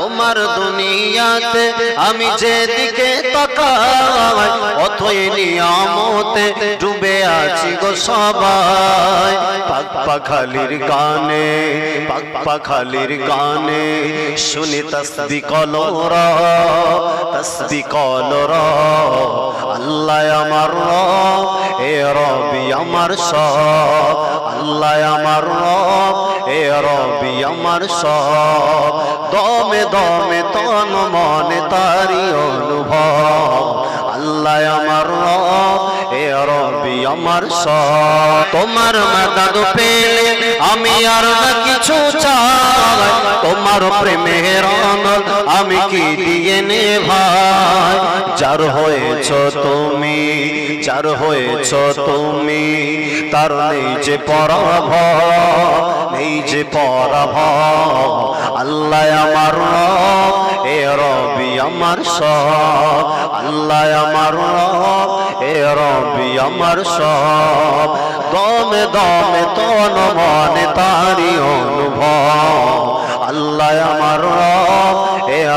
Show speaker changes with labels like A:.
A: তোমার দুনিয়াতে আমি যেদিকে তাকাই অথই নিয়ামতে ডুবে আছি গো সবাই। পাক পাখালির গানে, পাক পাখালির গানে শুনি তসবিহ কলরা, তসবিহ কলরা। আল্লাহ আমার রব, এ রবি আমার সব। আল্লাহ আমার রব, এ রবি আমার সব। দমে দমে তন মনে তারি অনুভব। আল্লাহ আমার রব, এ রবি আমার সব। তোমার মাদদ পেলে আমি আর না কিছু চাই, তোমার প্রেমের অনল আমি কি দিয়ে নে ভাই। যার হয়েছ তুমি, যার হয়েছ তুমি, তার নেই যে পরাভব, নেই যে পরাভব। আল্লাহ আমার রব, এ রবি আমার সব। আল্লাহ আমার রব, এ রবি আমার সব। দমে দমে তন মনে তারি